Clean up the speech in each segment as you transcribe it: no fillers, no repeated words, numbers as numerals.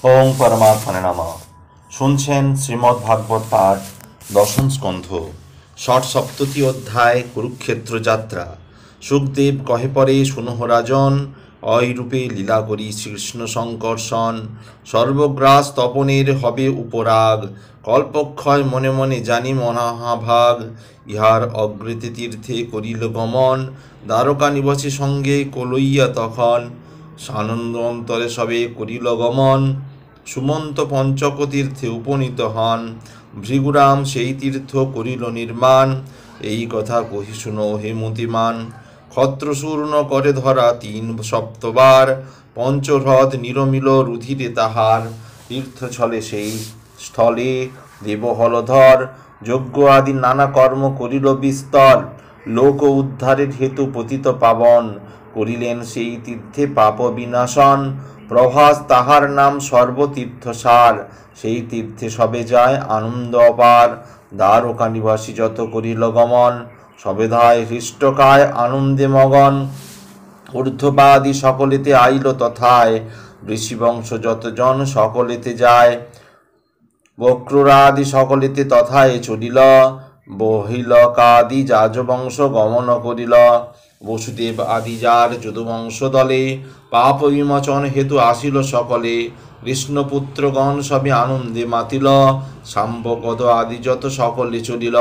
ওং পরমাত্মনে নমঃ। শুনছেন শ্রীমদ্ ভাগবত পাঠ, দশম স্কন্ধ, ষট সপ্ততি অধ্যায়, কুরুক্ষেত্র যাত্রা। সুখদেব কহে পরে, শুনহ রাজন, অয়রূপে লীলা করি শ্রীকৃষ্ণ সংকর্ষণ। সর্বগ্রাস তপনের হবে উপরাগ, কল্পক্ষয় মনে মনে জানি মনাহাভাগ। ইহার অগ্রতে তীর্থে করিল গমন, দ্বারকা নিবাসী সঙ্গে কলইয়া তখন। সানন্দ অন্তরে সবে করিল গমন, সুমন্ত পঞ্চক তীর্থে উপনীত হন। ভৃগুরাম সেই তীর্থ করিল নির্মাণ, এই কথা কহি শুনো হে মতিমান। ক্ষত্রশূর্ণ করে ধরা ৩ সপ্তবার, পঞ্চহ্রদ নিরমিল রুধিরে তাহার। তীর্থ ছলে সেই স্থলে দেব হলধর, যজ্ঞ আদি নানা কর্ম করিল বিস্তর। লোক উদ্ধারের হেতু পতিত পাবন, করিলেন সেই তীর্থে পাপ বিনাশন। প্রভাস তাহার নাম সর্বতীর্থসার, সেই তীর্থে সবে যায় আনন্দ অপার। দ্বারকা নিবাসী যত করিল গমন, সবেধায় হৃষ্টকায় আনন্দে মগন। ঊর্ধ্বপাদি সকলেতে আইল তথায়, ঋষিবংশ যতজন সকলেতে যায়। বক্ররাদি সকলেতে তথায় চলিল, বহিলকাদি যাজবংশ গমন করিল। বসুদেব আদি যার যদুবংশ দলে, পাপ বিমোচন হেতু আসিল সকলে। কৃষ্ণপুত্রগণ সবে আনন্দে মাতিল, শাম্বপদ আদি যত সকলে চলিল।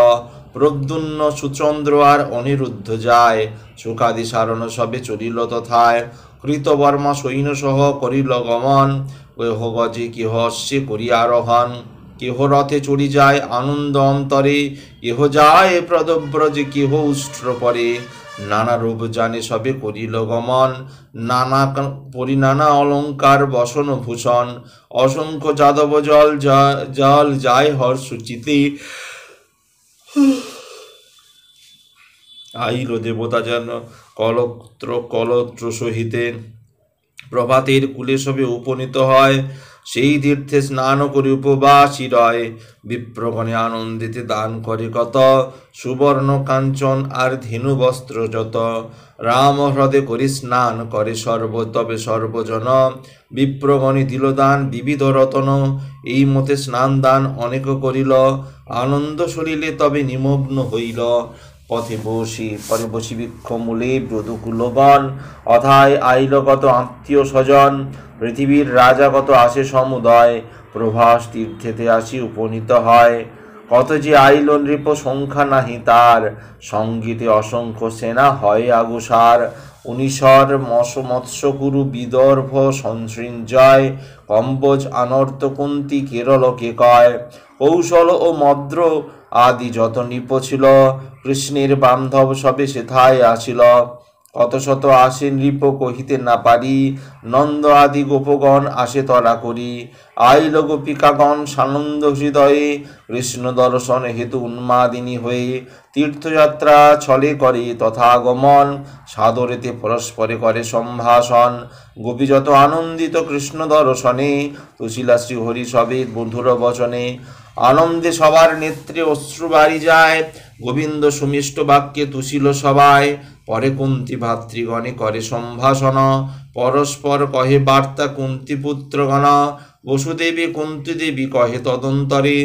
প্রদ্যুম্ন সুচন্দ্র আর অনিরুদ্ধ যায়, শোকাদি সারণ সবে চলিল তথায়। কৃতবর্মা সৈন্যসহ করিল গমন, কেহ গজে কেহ অশ্বে করিয়া আরোহণ। কেহ রথে চড়ি যায় আনন্দ অন্তরে, কেহ যায় প্রদব্রজে কেহ উষ্ট্র পরে। নানা রূপ জানে সবে করিল গমন, নানা অলঙ্কার বসন ভূষণ। অসংখ্য যাদব জল যায় হর্ষচিতে, আইল দেবতা যেন কলত্র সহিতে। প্রভাতের কূলে সবে উপনীত হয়, সেই তীর্থে স্নান করে উপবাসী রয়। বিপ্রগণে আনন্দিতে দান করে কত, সুবর্ণ কাঞ্চন আর ধেনু বস্ত্র যত। রাম হ্রদে করি স্নান করে তবে সর্বজন। বিপ্রগণে দিল দান বিবিধ রতন, এই মতে স্নান দান অনেক করিল। আনন্দ সলিলে তবে নিমগ্ন হইল, পরে বসি বৃক্ষ মূলে ব্রতকুলগণ। অথায় আইল কত আত্মীয় স্বজন, পৃথিবীর রাজা কত আসে সমুদয়। প্রভাস তীর্থেতে আসি উপনীত হয়, কত যে আইল নৃপ সংখ্যা নাহি তার। সঙ্গীতে অসংখ্য সেনা হয় আগুসার, উনিশর মৎস্যকুরু বিদর্ভ সংসৃঞ্জয়। কম্বোজ আনর্ত কুন্তি কেরলকে কয়, কৌশল ও মদ্র আদি যত নৃপ ছিল। কৃষ্ণের বান্ধব সবে সেথায় আসিল, কত শত আসে নৃপ কহিতে না পারি। নন্দ আদি গোপগণ আসে তরা করি, আইল গোপিকাগণ সানন্দ হৃদয়ে। কৃষ্ণ দর্শন হেতু উন্মাদিনী হয়ে, তীর্থযাত্রা ছলে করে তথাগমন। সাদরেতে পরস্পরে করে সম্ভাষণ, গোপী যত আনন্দিত কৃষ্ণ দর্শনে। তুশিলা শ্রীহরি সবে মধুর বচনে, আনন্দে সবার নেত্রে অশ্রু বাড়ি যায়। গোবিন্দ সুমিষ্ট বাক্যে তুশিল সবাই, পরে কুন্তি ভাতৃগণে করে সম্ভাষণ। পরস্পর কহে বার্তা কুন্তি পুত্রগণ, বসুদেবী কুন্তি দেবী কহে তদন্তরে।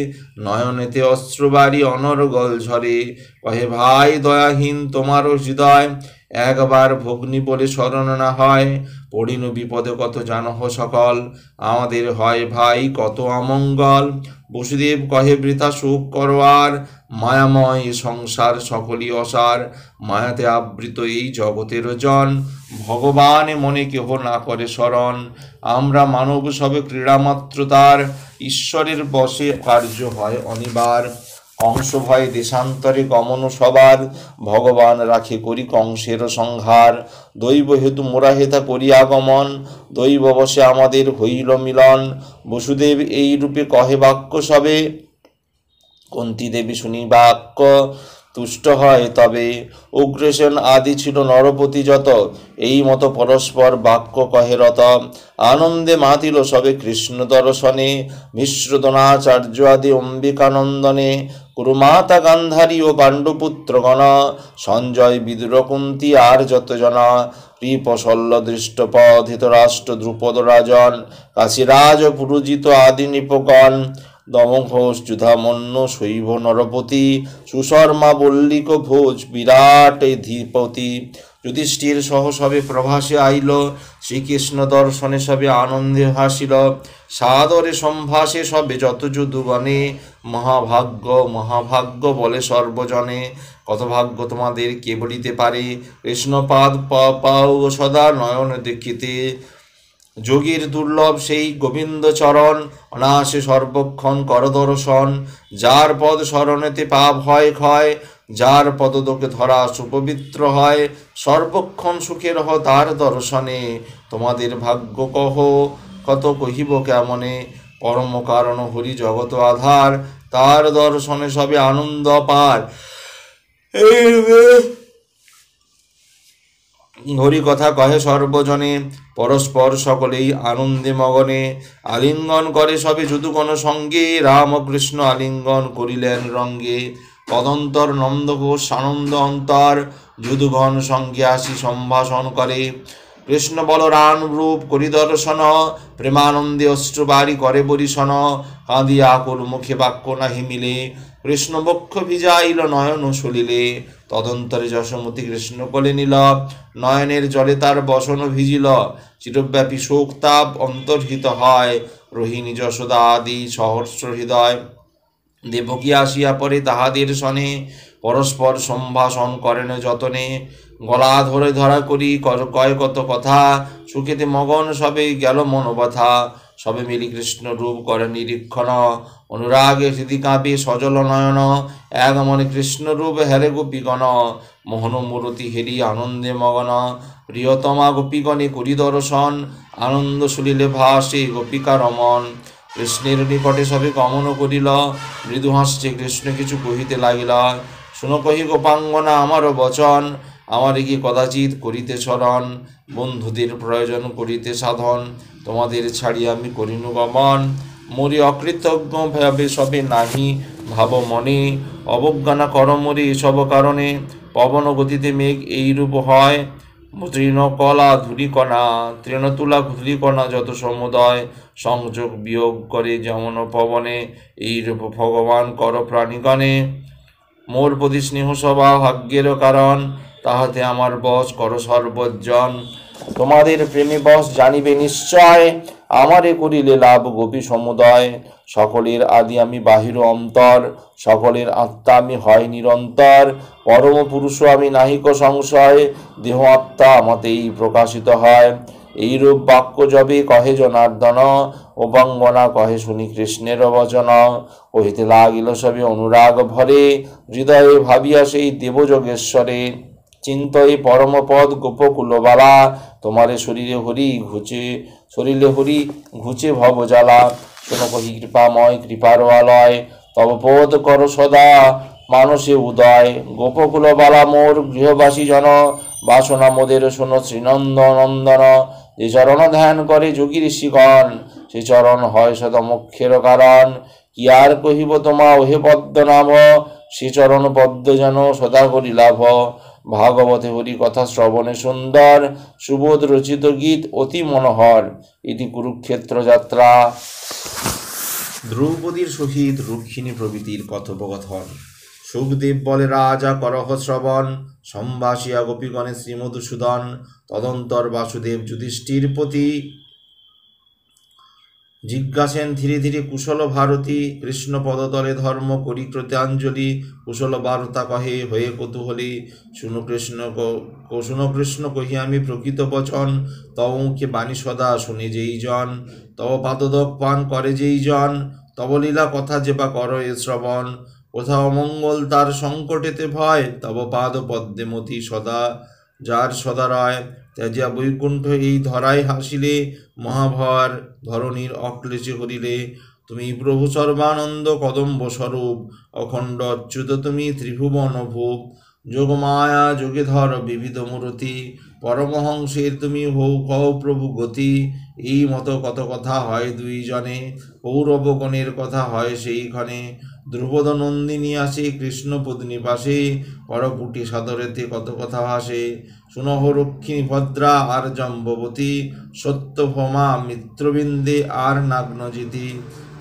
নয়নেতে অশ্রুবারি অনর্গল ঝরে, কহে ভাই দয়াহীন তোমারও হৃদয়। একবার ভগ্নী বলে স্মরণ না হয়, পড়িন বিপদে কত জানহ সকল। আমাদের হয় ভাই কত অমঙ্গল, বসুদেব কহে বৃথা সুখ করবার। মায়াময় সংসার সকলই অসার, মায়াতে আবৃত এই জগতের জন। ভগবান মনে কেহ না করে স্মরণ, আমরা মানব সবে ক্রীড়ামাত্র তার। ঈশ্বরের বশে কার্য হয় অনিবার, কংস ভয়ে দেশান্তরে গমন সবার। ভগবান রাখে করি কংসের সংহার, দৈব হেতু মোরা হেতা করি আগমন। দৈব বশে আমাদের হইল মিলন, বসুদেব এই রূপে কহে বাক্য সবে। কুন্তী দেবী শুনি বাক্য তুষ্ট হয় তবে, উগ্রসেন আদি ছিল নরপতি যত। এই মতো পরস্পর বাক্য কহে রত, আনন্দে মাতিল সবে কৃষ্ণ দর্শনে। মিশ্রদনাচার্য আদি অম্বিকানন্দনে, কুরুমাতা গান্ধারী ও পাণ্ডুপুত্রগণ। সঞ্জয় বিদুর কুন্তী আর যত জনা, কৃপশল্য দৃষ্টপদ ধৃতরাষ্ট্র দ্রুপদ রাজন কাশীরাজ পুরুজিত আদি নিপগণ দমঘোষ যুধামন্য শৈব নরপতি সুশর্মা বল্লিক ভোজ বিরাট ধীপতি যুধিষ্ঠির সহ সবে প্রভাসে আইল শ্রীকৃষ্ণ দর্শনে সবে আনন্দে হাসিল সাদরে সম্ভাসে সবে যত যদুগণে মহাভাগ্য মহাভাগ্য বলে সর্বজনে কত ভাগ্য তোমাদের কে বলিতে পারে কৃষ্ণপাদ পাও সদা নয়ন দেখিতে যোগীর দুর্লভ সেই গোবিন্দ চরণ অনায়াসে সর্বক্ষণ করদর্শন যার পদ স্মরণেতে পাপ হয় ক্ষয় যার পদদোকে ধরা সুপবিত্র হয় সর্বক্ষণ সুখের হ তার দর্শনে তোমাদের ভাগ্য কহ কত কহিব কেমনে পরম কারণ হরি জগত আধার তার দর্শনে সবে আনন্দ পার হরি কথা কহে সর্বজনে পরস্পর সকলেই আনন্দে মগনে আলিঙ্গন করে সবে যদুগণ সঙ্গে রামকৃষ্ণ আলিঙ্গন করিলেন রঙ্গে তদন্তর নন্দঘোষ আনন্দ অন্তর যদুগণ সঙ্গে আসি সম্ভাষণ করে কৃষ্ণ বলরাম রূপ করি দর্শন প্রেমানন্দে অশ্রুবারি করে বরিশন কাঁদিয়া আকুল মুখে বাক্য নাহি মিলে কৃষ্ণ বক্ষ ভিজাইল নয়ন সলিলে তদন্তরে যশোমতী কৃষ্ণ কোলে নিল নয়নের জলে তার বসন ভিজিল চিরব্যাপী শোক তাপ অন্তর্হিত হয় রোহিণী যশোদা আদি সহস্র হৃদয় দেবকী আসিয়া পরে তাহাদের সনে পরস্পর সম্ভাষণ করেন যতনে গলা ধরে ধরা করি কয় কত কথা সুখেতে মগন সবে গেল মনোব্যথা সবে মিলি কৃষ্ণ রূপ করে নিরীক্ষণ অনুরাগে হৃদি কাঁপে সজল নয়ন এক মনে কৃষ্ণ রূপ হেরে গোপীগণ মোহন মূরতি হেরি আনন্দে মগন প্রিয়তমা গোপীগণে করি দর্শন আনন্দ সুলিলে ভাসে গোপিকা রমন কৃষ্ণের নিকটে সবে গমন করিল মৃদু হাসছে কৃষ্ণ কিছু কহিতে লাগিল শুনো কহি গোপাঙ্গনা আমারও বচন আমারে কি কদাচিৎ করিতে স্মরণ বন্ধুদের প্রয়োজন করিতে সাধন তোমাদের ছাড়ি আমি করিনু গমন মরি অকৃতজ্ঞ ভাবে সবে নাহি ভাব মনে অবজ্ঞানা কর মরি এসব কারণে পবন গতিতে মেঘ এইরূপ হয় তৃণকলা ধূলিকণা তৃণতুলা ধূলিকণা যত সমুদয় সংযোগ বিয়োগ করে যেমন পবনে এইরূপ ভগবান কর প্রাণীগণে মোর প্রতি স্নেহ সভা ভাগ্যের কারণ তাহাতে আমার বশ কর সর্বজন তোমাদের প্রেমী বশ জানিবে নিশ্চয় আমারে করিলে লাভ গোপী সমুদয় সকলের আদি আমি বাহির অন্তর সকলের আত্মা আমি হয় নিরন্তর পরম পুরুষ আমি নাহিক সংশয় দেহ আত্মা আমাতেই প্রকাশিত হয় এইরূপ বাক্য যবে কহে জনার্দন উপাঙ্গনা কহে শুনি কৃষ্ণের বচন কহিতে লাগিল সবে অনুরাগ ভরে হৃদয়ে ভাবিয়া সেই দেবযোগেশ্বরে চিন্তয়ে পরমপদ গোপকুলবালা তোমারে শরীরে হরি ঘুচে ভব জ্বালা শোনো কহি কৃপাময় কৃপার আলয় তব পদ কর সদা মানসে উদয় গোপকুলবালা মোর গৃহবাসী জন বাসনা মোদের শোনো শ্রীনন্দ নন্দন যে চরণ ধ্যান করে যোগী ঋষিগণ সে চরণ হয় সদা মোক্ষের কারণ কি আর কহিব তোমা ওহে পদ্মনাভ সে চরণ পদ্ম যেন সদা করি লাভ ভাগবতে হরি কথা শ্রবণে সুন্দর সুবোধ রচিত গীত অতি মনোহর ইতি কুরুক্ষেত্র যাত্রা। দ্রৌপদীর সহিত রুক্মিণী প্রভৃতির কথোপকথন। সুখদেব বলে রাজা করহ শ্রবণ সম্ভাষিয়া গোপীগণে শ্রীমধুসূদন তদন্তর বাসুদেব যুধিষ্ঠির প্রতি জিজ্ঞাসেন ধীরে ধীরে কুশল ভারতী কৃষ্ণ পদতলে ধর্ম করি কৃতাঞ্জলি কুশল বার্তা কহে হয়ে কৌতূহলী শুনো কৃষ্ণ কহি আমি প্রকৃত বচন তব মুখে বাণী সদা শুনে যেই জন তব পাদদক পান করে যেই জন তব লীলা কথা যে বা কর এ শ্রবণ কোথাও অমঙ্গল তার সংকটেতে ভয় তব পাদ পদ্মে মতি সদা যার সদা রয় ত্যাজিয়া বৈকুণ্ঠ এই ধরায় হাসিলে মহাভার ধরণীর অক্লেশে হরিলে তুমি প্রভু সর্বানন্দ কদম্ব স্বরূপ অখণ্ড অচ্যুত তুমি ত্রিভুবন ভূপ যোগমায়া যোগে ধর বিবিধ মূরতি পরমহংসের তুমি হও প্রভু গতি এই মতো কত কথা হয় দুইজনে কৌরবগণের কথা হয় সেইখানে দ্রুপদ নন্দিনী আসে কৃষ্ণ পত্নী পাশে, করকুটি সাদরেতে কত কথা ভাসে। সুনহ রক্ষিণী ভদ্রা আর জম্ববতী, সত্যভমা মিত্রবৃন্দে আর নাগ্নজিতি।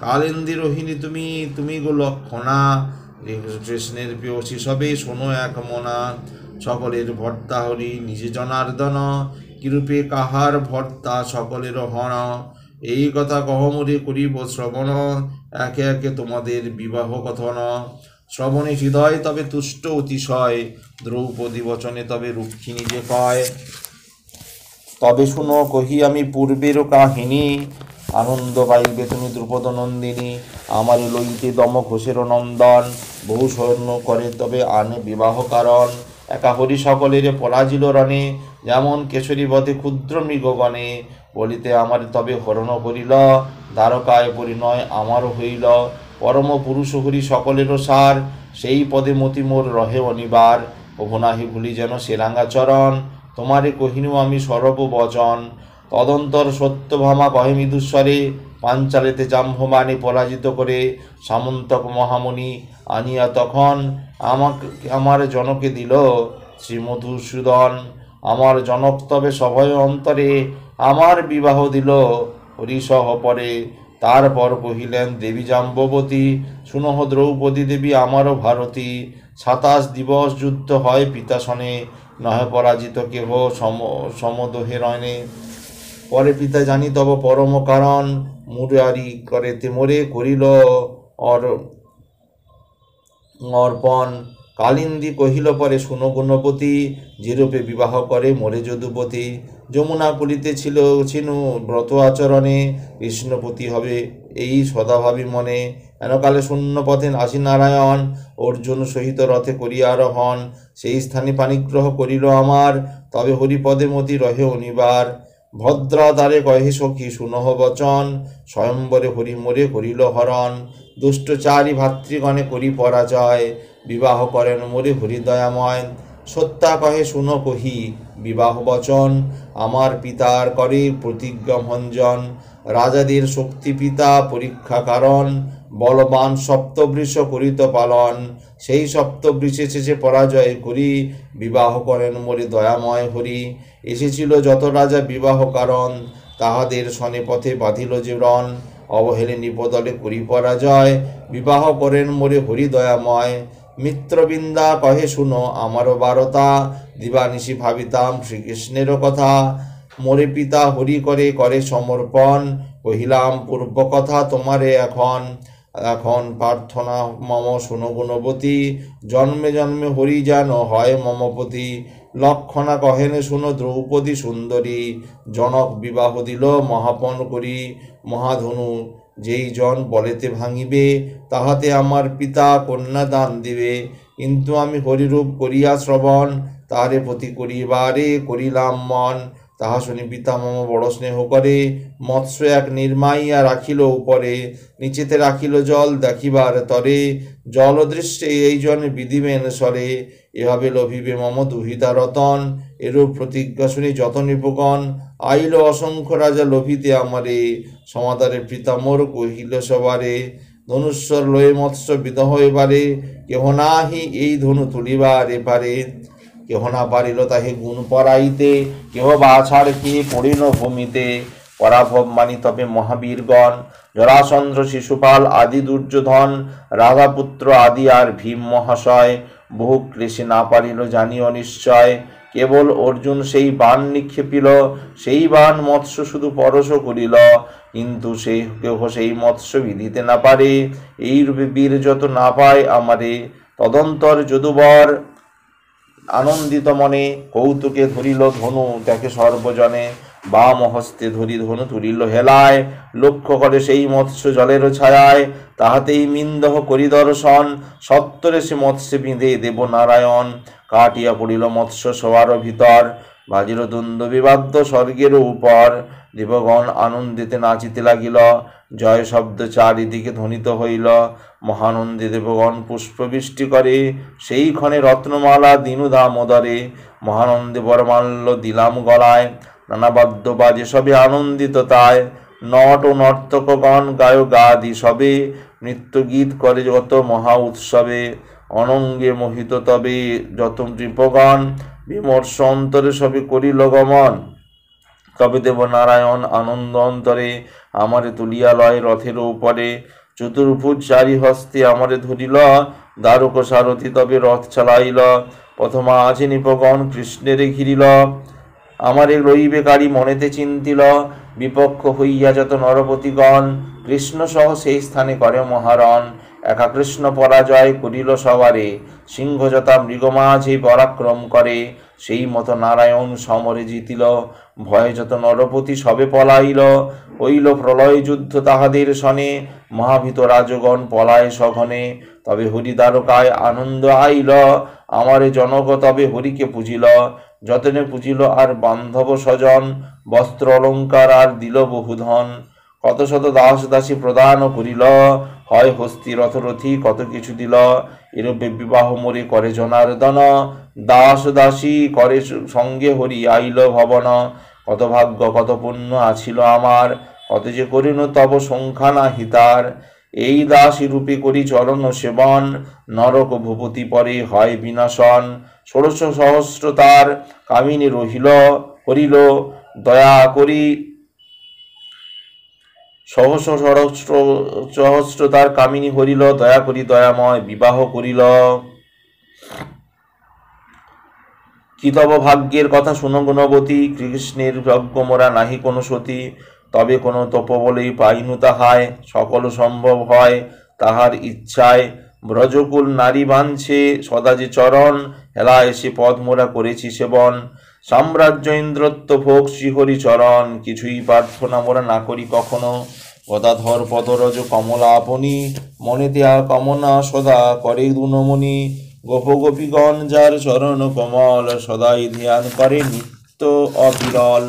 কালিন্দী রোহিণী তুমি, তুমি গো লক্ষণা, কৃষ্ণের প্রেয়সী সবে শোনো এক মনা। সকলের ভর্তা হরি নিজে জনার্দন, কিরূপে কাহার ভর্তা সকলের হন। এই কথা কহমরে করিব শ্রবণ, একে একে তোমাদের বিবাহ কথন। শ্রবণে হৃদয় তবে তুষ্ট অতিশয়, দ্রৌপদী বচনে তবে রুক্মিণী যে কয়। তবে শুনো কহি আমি পূর্বের কাহিনী, আনন্দ পাইবে তুমি দ্রুপদ নন্দিনী। আমার লইতে দম ঘোষের নন্দন, বহু সৈন্য করে তবে আনে বিবাহ কারণ। একা হরি সকলের পরাজিল রণে, যেমন কেশরী বধে ক্ষুদ্র মৃগগণে। বলিতে আমার তবে হরণ করিল, দ্বারকায় পরিণয় আমারও হইল। পরম পুরুষ হরি সকলেরও সার, সেই পদে মতি মোর রহে অনিবার। প্রভু নাহি ভুলি যেন সে রাঙ্গা চরণ, তোমারে কহিনু আমি সরব বচন। তদন্তর সত্যভামা কহে মৃদুস্বরে, পাঞ্চালেতে জাম্বমানে পরাজিত করে। সামন্তক মহামণি আনিয়া তখন, আমার জনকে দিল শ্রীমধুসূদন। আমার জনক তবে সভয় অন্তরে, আমার বিবাহ দিল হরিসহ পরে। তারপর কহিলেন দেবী জাম্ববতী, শুনহ দ্রৌপদী দেবী আমারও ভারতী। ২৭ দিবস যুদ্ধ হয় পিতাসনে, নহে পরাজিত কেহ সমদোহে রণে। পরে পিতা জানি তব পরম কারণ, মুরারি করেতে মোরে করিল অর্পণ। কালিন্দী কহিল পরে শুনো গুণপতি, যেরূপে বিবাহ করে মোরে যদুপতি। যমুনা কুলিতে ছিল ছিনু ব্রত আচরণে, কৃষ্ণপতি হবে এই সদাভাবী মনে। এনকালে শূন্য পথে আসি নারায়ণ, অর্জুন সহিত রথে করিয়া আরোহণ। সেই স্থানে পানিগ্রহ করিল আমার, তবে হরিপদে মতি রহে অনিবার। ভদ্রা দ্বারে কহে সখী শুনহ বচন, স্বয়ম্বরে হরি মোরে করিল হরণ। দুষ্টচারী ভাতৃগণে করি পরাজয়, বিবাহ করেন মোরে হরিদয়াময়। সত্যা কহে শুনো কহি বিবাহ বচন, আমার পিতার করে প্রতিজ্ঞা ভঞ্জন। রাজাদের শক্তি পিতা পরীক্ষা কারণ, বলবান সপ্তবৃষ করিত পালন। সেই সপ্তবৃষে শেষে পরাজয় করি, বিবাহ করেন মোরে দয়াময় হরি। এসেছিল যত রাজা বিবাহ কারণ, তাহাদের শনে পথে বাঁধিল যে রণ। অবহেলে নিপদলে করি পরাজয়, বিবাহ করেন মোরে হরিদয়াময়। মিত্রবৃন্দা কহে শুনো আমারও বারতা, দিবানিশি ভাবিতাম শ্রীকৃষ্ণেরও কথা। মোরে পিতা হরি করে করে সমর্পণ, কহিলাম পূর্ব কথা তোমারে এখন। এখন প্রার্থনা মম শুনো গুণবতী, জন্মে জন্মে হরি যেন হয় মমপতি। লক্ষণা কহেন শুনো দ্রৌপদী সুন্দরী, জনক বিবাহ দিল মহাপণ করি। মহাধনু যেই জন বলেতে ভাঙিবে, তাহাতে আমার পিতা কন্যা দান দিবে। কিন্তু আমি হরিরূপ করিয়া শ্রবণ, তাহারে প্রতি করিবারে করিলাম মন। তাহা শুনি পিতা মম বড় স্নেহ করে, মৎস্য এক নির্মাইয়া রাখিল উপরে। নিচেতে রাখিল জল দেখিবার তরে, জল দৃশ্যে এই জন বিধিবেন স্বরে। এভাবে লভিবে মম দুহিতা রতন, এরূপ প্রতিজ্ঞা শুনি যত নিপুগণ। আইল অসংখ্য রাজা লোভিতে আমারে, সমাদারে পিতা মোর কহিল সবারে। ধনুস্বর লয়ে মৎস্য বিদহ এবারে, কেহ নাহি এই ধনু তুলিবারে পারে। কেহ না পারিল তাহে গুণ পরাইতে, কেহ বা ছাড় কে পড়িল ভূমিতে। পরাভব মানি তবে মহাবীরগণ, জরাসন্ধ শিশুপাল আদি দুর্যোধন। রাধাপুত্র আদি আর ভীম মহাশয়, বহু ক্লেশে না পারিল জানিও নিশ্চয়। কেবল অর্জুন সেই বাণ নিক্ষেপিল, সেই বাণ মৎস্য শুধু পরশ করিল। কিন্তু সেই কেহ সেই মৎস্য বিধিতে না পারে, এই রূপে বীর যত না পায় আমারে। তদন্তর যদুবর আনন্দিত মনে, কৌতুকে ধরিল ধনু দেখে সর্বজনে। বাম হস্তে ধরি ধনু তুলিল হেলায়, লক্ষ্য করে সেই মৎস্য জলের ছায়ায়। তাহাতেই মিন্দহ করি দর্শন, সত্তরে সে মৎস্যে বিঁধে দেব নারায়ণ। কাটিয়া পড়িল মৎস্য সবার ভিতর, বাজিল দুন্দুভি বাদ্য স্বর্গের উপর। দেবগণ আনন্দিতে নাচিতে লাগিল, জয় শব্দ চারিদিকে ধ্বনিত হইল। মহানন্দে দেবগণ পুষ্পবৃষ্টি করে, সেই ক্ষণে রত্নমালা দিনু দামোদরে। মহানন্দে বরমাল্য দিলাম গলায়, নানা বাদ্য বাজে সবে আনন্দিত তাই। নট ও নর্তকগণ গায়ক গাদি সবে, নৃত্য গীত করে যত মহা উৎসবে, অনঙ্গে মোহিত তবে যত নৃপগণ, বিমর্ষ অন্তরে সবে করিল গমন। তবে দেব নারায়ণ আনন্দ অন্তরে, আমারে তুলিয়া লয় রথের উপরে, চতুর্ভুজ চারি হস্তে আমারে ধরিল, দ্বারক সারথি তবে রথ চালাইল, প্রথমা আছে নিপগণ কৃষ্ণেরে ঘিরিল, আমারে রইবে গাড়ি মনেতে চিন্তিল, বিপক্ষ হইয়া যত নরপতিগণ, কৃষ্ণ সহ সেই স্থানে করে মহারণ, একা কৃষ্ণ পরাজয় করিল সবারে, সিংহ যথা মৃগমাঝে পরাক্রম করে, সেই মতো নারায়ণ সমরে জিতিল, ভয়ে যত নরপতি সবে পলাইল, হইল প্রলয় যুদ্ধ তাহাদের সনে, মহাভীত রাজগণ পলায় সঘনে, তবে হরি দ্বারকায় আনন্দ আইল, আমারে জনক তবে হরিকে পুজিল, যতনে পুজিল আর বান্ধব স্বজন, বস্ত্র অলঙ্কার আর দিল বহুধন, কত শত দাস দাসী প্রদান করিল, হয় হস্তি রথরথী কত কিছু দিল, এরূপে বিবাহ মোরে করে জনার্দন, দাস দাসী করে সঙ্গে হরি আইল ভবন, কত ভাগ্য কত পুণ্য আছিল আমার, কত যে করিল তব সংখ্যা না হিতার, এই দাসী রূপে করি চরণ সেবন, নরক ভূপতি পরে হয় বিনাশন, ১৬০০ সহস্র তার কামিনী রহিল, করিল দয়া করি সহস্র তার কামিনী হরিল, দয়া করি দয়াময় বিবাহ করিল। কি তব ভাগ্যের কথা শুনো গুণবতী, কৃষ্ণের যজ্ঞ মোরা নাহি কোনো সতী, তবে কোনো তপবলেই পাইনু তাহায়, সকল সম্ভব হয় তাহার ইচ্ছায়, ব্রজকুল নারী বাঞ্ছে সদা যে চরণ, হেলা এসে পদ মোরা করেছি সেবন, সাম্রাজ্য ইন্দ্রত্ব ভোগ শ্রীহরি চরণ, কিছুই প্রার্থনা মোরা না করি কখনো, গদাধর পদরজ কমলা আপনি, মনে দেয়া কামনা সদা করে দুনমণি, গোপ গোপীগণ যার চরণ কমল, সদাই ধ্যান করে নিত্য অবিরল,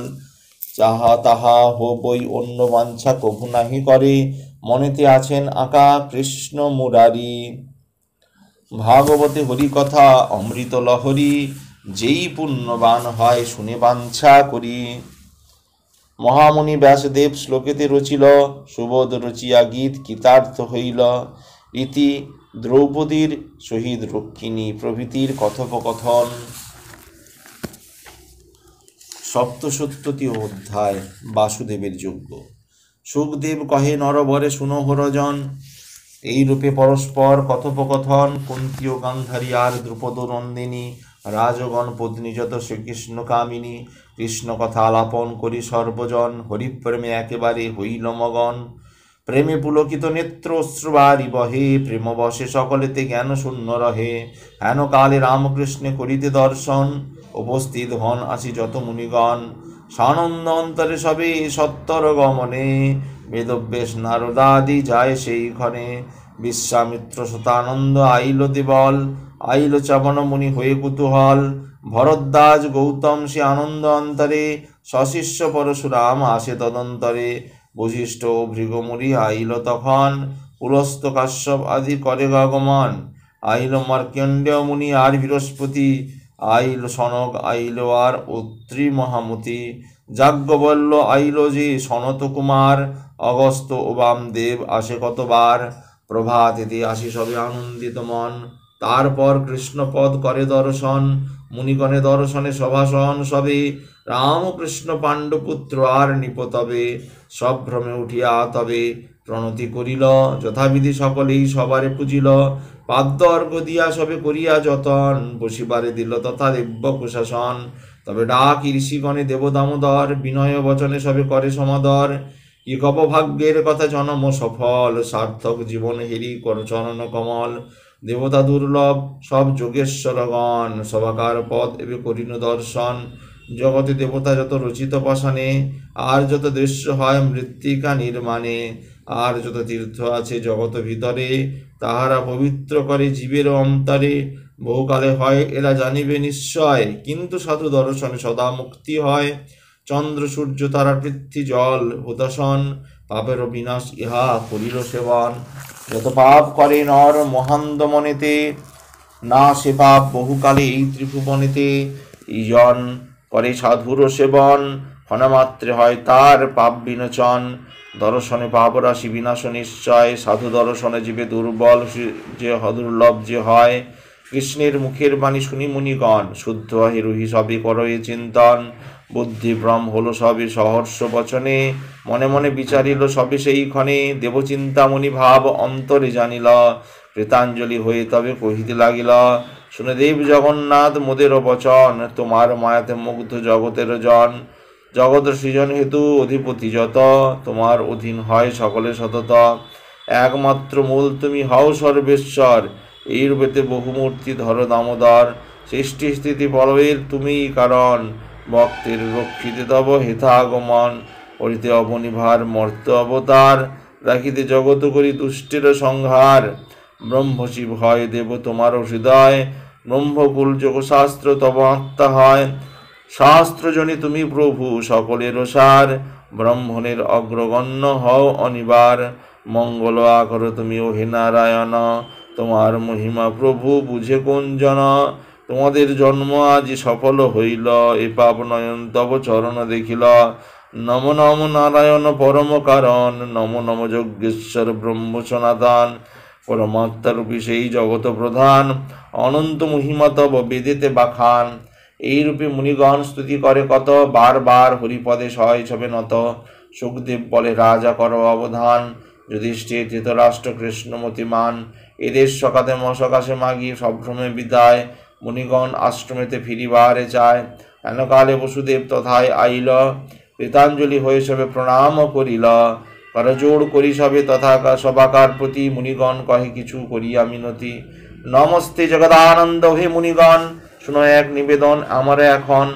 যাহা তাহা হবই অন্য বাঞ্ছা কভু নাহি করে, মনেতে আছেন আঁকা কৃষ্ণ মুরারি, ভাগবতে হরি কথা অমৃত লহরী, যেই পুণ্যবান হয় শুনে বাঞ্ছা করি। মহামুনি ব্যাসদেব শ্লোকেতে রচিল, সুবোধ রচিয়া গীত কৃতার্থ হইল, রীতি দ্রৌপদীর সহিত রক্ষিণী প্রভৃতির কথোপকথন। সপ্তসপ্ততি অধ্যায় বাসুদেবের যজ্ঞ। সুখদেব কহে নরবরে শুনো হরজন, এই রূপে পরস্পর কথোপকথন, কুন্তী ও গান্ধারী আর দ্রুপদ নন্দিনী, রাজগণ পত্নী যত শ্রীকৃষ্ণ কামিনী, কৃষ্ণ কথা আলাপন করি সর্বজন, হরিপ্রেমে একেবারে হইল মগন, প্রেমে পুলকিত নেত্র অশ্রুবারি বহে, প্রেম বসে সকলেতে জ্ঞান শূন্য রহে, হেন কালে রামকৃষ্ণে করিতে দর্শন, উপস্থিত হন আসি যত মুনিগণ, সানন্দ অন্তরে সবে সত্তর গমনে, বেদব্যাস নারদাদি যায় সেই ক্ষণে, বিশ্বামিত্র শতানন্দ আইল দেবল, আইল চাবন মুনি হয়ে কুতূহল, ভরদ্বাজ গৌতম সে আনন্দ অন্তরে, সশিষ্য পরশুরাম আসে তদন্তরে, বশিষ্ঠ ও ভৃগমুনি আইল তখন, পুলস্ত কাশ্যপ আদি করে আগমন, আইল মার্কণ্ডেয় মুনি আর বৃহস্পতি, আইল সনক আইল আর অত্রি মহামতি, যাজ্ঞবল্ল আইল যে সনত কুমার, অগস্ত ও বামদেব আসে কতবার, প্রভাতেতে আসি সবে আনন্দিত মন, তারপর কৃষ্ণপদ করে দর্শন, মুনিগণে দর্শনে সভাসন সবে, রামকৃষ্ণ পাণ্ডুপুত্র আর নিপতবে, সভ্রমে উঠিয়া তবে প্রণতি করিল, যথাবিধি সকলেই সবারে পুজিল, পাদ্য অর্ঘ দিয়া সবে করিয়া যতন, বসিবারে দিল তথা দিব্য কুশাসন, তবে ডাক ঋষিগণে দেবদামোদর, বিনয় বচনে সবে করে সমাদর, কি কব ভাগ্যের কথা জনম সফল, সার্থক জীবন হেরি কর চরণ কমল, দেবতা দুর্লভ সব যোগেশ্বরগণ, সভাকার পদ এবে করিন দর্শন, জগতে দেবতা যত রচিত পাষাণে, আর যত দৃশ্য হয় মৃত্তিকা নির্মাণে, আর যত তীর্থ আছে জগত ভিতরে, তাহারা পবিত্র করে জীবের অন্তরে, বহুকালে হয় এরা জানিবে নিশ্চয়, কিন্তু সাধু দর্শনে সদা মুক্তি হয়, চন্দ্র সূর্য তারা পৃথ্বী জল হুতাসন, পাপের বিনাশ ইহা করিল সেবন, যত পাপ করে নর মহান্দ মনেতে, না সে পাপ বহুকালে এই ত্রিভুবনেতে, ইজন করে সাধুর সেবন, ক্ষণমাত্রে হয় তার পাপ বিনোচন, দর্শনে পাপরাশি বিনাশ নিশ্চয়, সাধু দর্শনে জীবে দুর্বল যে দুর্লভ যে হয়। কৃষ্ণের মুখের বাণী শুনি মুনিগণ, শুদ্ধ হিরুহি সবই করয়ে চিন্তন। বুদ্ধি ভ্রম হলো সবে সহর্ষ বচনে, মনে মনে বিচারিল সবে সেই ক্ষণে। দেবচিন্তামণি ভাব অন্তরে জানিল, কৃতাঞ্জলি হয়ে তবে কহিতে লাগিল, শুনে দেব জগন্নাথ মোদের বচন, তোমার মায়াতে মুগ্ধ জগতের জন। জগৎ সৃজন হেতু অধিপতি যত, তোমার অধীন হয় সকলে সতত। একমাত্র মূল তুমি হও সর্বেশ্বর, এই রূপেতে বহুমূর্তি ধর দামোদর। সৃষ্টি স্থিতি প্রলয়ের তুমিই কারণ, ভক্তের রক্ষিতে তব হেতাগমন। করিতে অবনিভার মর্ত অবতার, রাখিতে জগত করি দুষ্টের সংহার। ব্রহ্মশিব হয় দেব তোমারও হৃদয়, ব্রহ্মকুল যোগশাস্ত্র তব আত্মা হয়। শাস্ত্রজনী তুমি প্রভু সকলের সার, ব্রাহ্মণের অগ্রগণ্য হও অনিবার। মঙ্গল আকর তুমি ও হে নারায়ণ, তোমার মহিমা প্রভু বুঝে কোন জন। তোমাদের জন্ম আজ সফল হইল, এ পাপ নয়ন তব চরণ দেখিল। নম নম নারায়ণ পরম কারণ, নম নম যজ্ঞেশ্বর ব্রহ্ম সনাতন। পরমাত্মারূপী সেই জগত প্রধান, অনন্ত মহিমা তব বেদেতে বাখান। এইরূপে মুনিগণ স্তুতি করে কত, বারবার হরিপদে সহায় ছবে নত। সুখদেব বলে রাজা কর অবধান, যুধিষ্ঠির ধৃতরাষ্ট্র কৃষ্ণমতিমান। এদের সকাতে মশকাশে মাগি সভ্রমে বিদায়, মুনিগণ আশ্রমেতে ফিরিবারে চায়। হেনকালে বসুদেব তথায় আইল, কৃতাঞ্জলি হয়ে সবে প্রণাম করিল। করজোড় করি সবে তথা সবাকার প্রতি, মুনিগণ কহে কিছু করিয়া মিনতি। নমস্তে জগদানন্দ হে মুনিগণ, শুনো এক নিবেদন আমার এখন।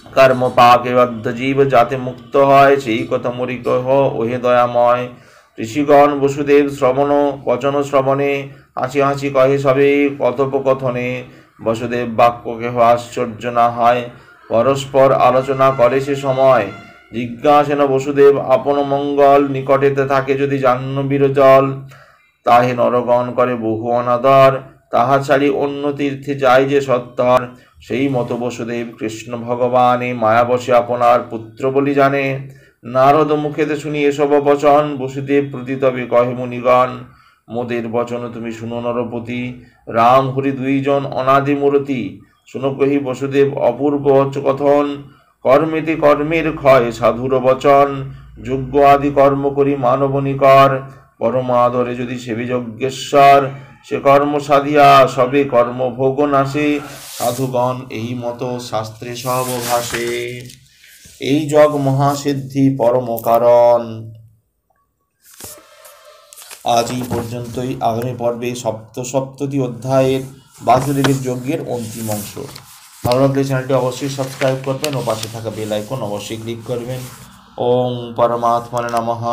কর্ম পাকে বদ্ধ জীব যাতে মুক্ত হয়, সেই কথা মরি কহ ওহে দয়াময়। ঋষিগণ বসুদেব শ্রবণ বচন শ্রবণে, হাসি হাসি কহে সবে কথোপকথনে। বসুদেব বাক্য কেহ আশ্চর্য না হয়, পরস্পর আলোচনা করে সে সময়। জিজ্ঞাসেন বসুদেব আপন মঙ্গল, নিকটেতে থাকে যদি জাহ্নবীর জল। তাহে নরগণ করে বহু অনাদর, তাহা ছাড়ি অন্য তীর্থে যায় যে সত্তর। সেই মতো বসুদেব কৃষ্ণ ভগবানে, মায়াবশে আপনার পুত্র বলি জানে। নারদ মুখেতে শুনি এসব বচন, বসুদেব প্রতি তবে কহে মুনিগণ, মোদের বচন তুমি শুনো নরপতি। রাম হরি দুইজন অনাদি মূরতি, শুনো কহি বসুদেব অপূর্ব কথন। কর্মেতে কর্মের ক্ষয় সাধুর বচন, যোগ্য আদি কর্ম করি মানবনিকর। পরমাদরে যদি সেবি যজ্ঞেশ্বর, সে কর্ম সাধিয়া সবে কর্ম ভোগ নাশে। সাধুগণ এই মতো শাস্ত্রে সব ভাষে, এই জগ মহাসিদ্ধি পরম কারণ। আজ এই পর্যন্তই। আগামী পর্বে সপ্ততি অধ্যায়ের বাসুদেবের যজ্ঞের অন্তিম অংশ। ভালো লাগলে চ্যানেলটি অবশ্যই সাবস্ক্রাইব করবেন ও পাশে থাকা বেল আইকন অবশ্যই ক্লিক করবেন। ওম পরমাত্মনে নমঃ।